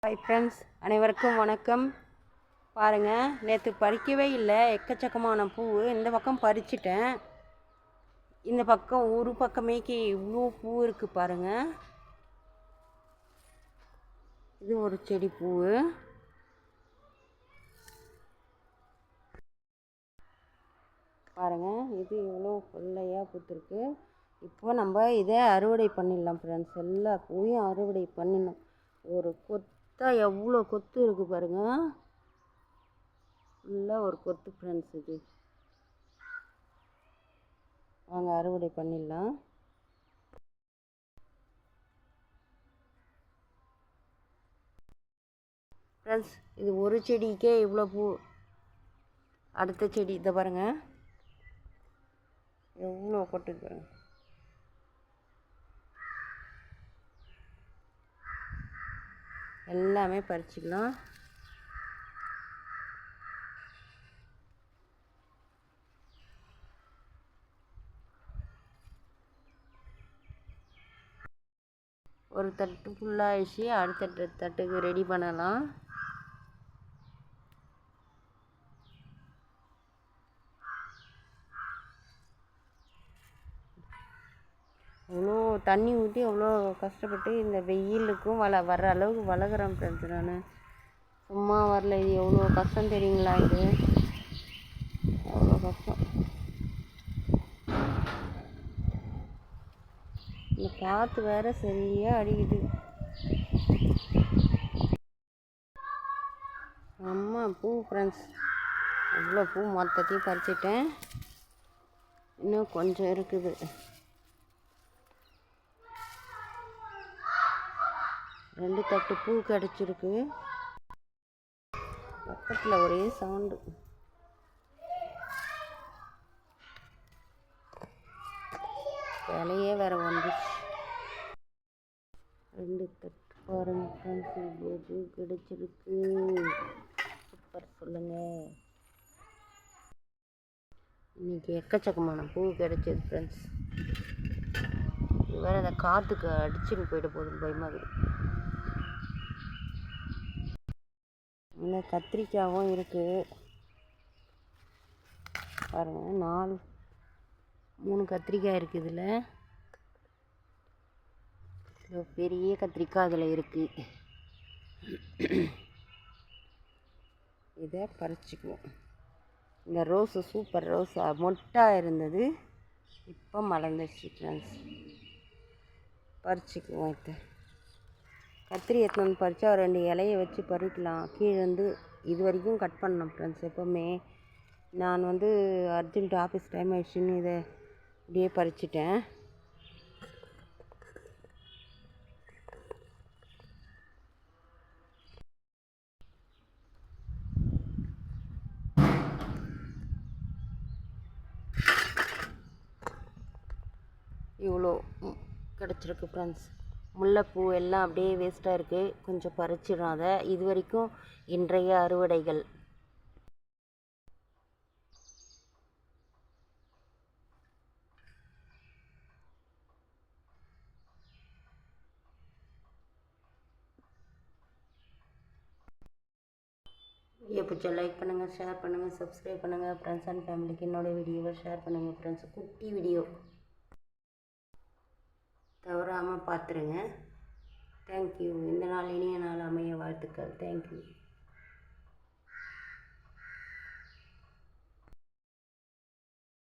Hi friends, அனைவருக்கும் வணக்கம். பாருங்கள், நேற்று பறிக்கவே இல்லை, எக்கச்சக்கமான பூ. இந்த பக்கம் பறிச்சிட்டேன். இந்த பக்கம் ஒரு பக்கமேக்கு இவ்வளோ பூ இருக்குது பாருங்கள். இது ஒரு செடி பூ. பாருங்கள், இது இவ்வளோ கொள்ளையாக பூத்துருக்கு. இப்போ நம்ம இதை அறுவடை பண்ணிடலாம் ஃப்ரெண்ட்ஸ். எல்லா பூவையும் அறுவடை பண்ணிடணும். ஒரு எவ்வளோ கொத்து இருக்குது பாருங்கள். ஃபுல்லாக ஒரு கொத்து ஃப்ரெண்ட்ஸ். இது வாங்க அறுவடை பண்ணிடலாம். ஃப்ரெண்ட்ஸ், இது ஒரு செடிக்கே இவ்வளோ பூ. அடுத்த செடி இதை பாருங்கள், எவ்வளோ கொட்டுது பாருங்கள். எல்லாமே பறிச்சிக்கலாம். ஒரு தட்டு ஃபுல்லாகிடுச்சு. அடுத்த தட்டுக்கு ரெடி பண்ணலாம். அவ்வளோ தண்ணி ஊற்றி அவ்வளோ கஷ்டப்பட்டு இந்த வெயிலுக்கும் வர்ற அளவுக்கு வளர்க்குறேன் ஃப்ரெண்ட்ஸ். நான் சும்மா வரல. இது எவ்வளோ கஷ்டம் தெரியுங்களா? இது எவ்வளோ கஷ்டம். இந்த காற்று வேறு சரியாக அடிக்குது. அம்மா பூ ஃப்ரெண்ட்ஸ், இவ்வளோ பூ மொத்தத்தையும் பறிச்சிட்டேன். இன்னும் கொஞ்சம் இருக்குது. ரெண்டு தட்டு பூ கிடச்சிருக்கு. பக்கத்தில் ஒரே சவுண்டு. விலையே வேறு வந்துச்சு. ரெண்டு தட்டு பாருங்க ஃப்ரெண்ட்ஸ், இவ்வளோ பூ கிடச்சிருக்கு. சூப்பர் சொல்லுங்கள். இன்றைக்கி எக்கச்சக்கமான பூ கிடச்சிது ஃப்ரெண்ட்ஸ். இது வேறு அந்த காற்றுக்கு அடிச்சுட்டு போயிட்டு போகுது, பயமாக இருக்குது. இந்த கத்திரிக்காயும் இருக்குது பாருங்கள். 3 கத்திரிக்காய் இருக்குது. இதில் பெரிய கத்திரிக்காய் அதில் இருக்குது. இதை பறிச்சுக்குவோம். இந்த ரோஸு சூப்பர் ரோஸ் மொட்டாக இருந்தது, இப்போ மலர்ந்துச்சு ஃப்ரெண்ட்ஸ். பறிச்சுக்குவோம். இதை கத்திரி எடுத்துன்னு பறித்தா 2 இலையை வச்சு பறிக்கலாம். கீழேருந்து இது வரைக்கும் கட் பண்ணணும் ஃப்ரெண்ட்ஸ். எப்போவுமே நான் அர்ஜென்ட் ஆஃபீஸ் டைம் ஆயிடுச்சுன்னு இதை இப்படியே பறிச்சிட்டேன். இவ்வளோ கிடச்சிருக்கு ஃப்ரெண்ட்ஸ். முல்லைப்பூ எல்லாம் அப்படியே வேஸ்ட்டாக இருக்குது, கொஞ்சம் பறிச்சிடும். அதை இது வரைக்கும் இன்றைய அறுவடைகள். வீடியோ பிடிச்சா லைக் பண்ணுங்கள், ஷேர் பண்ணுங்கள், சப்ஸ்கிரைப் பண்ணுங்கள். ஃப்ரெண்ட்ஸ் அண்ட் ஃபேமிலிக்கு என்னோடய வீடியோவை ஷேர் பண்ணுங்கள் ஃப்ரெண்ட்ஸ். குட்டி வீடியோ தவறாமல் பார்த்துருங்க. தேங்க்யூ. இந்த நாள் இனிய நாள் அமைய வாழ்த்துக்கள். தேங்க்யூ.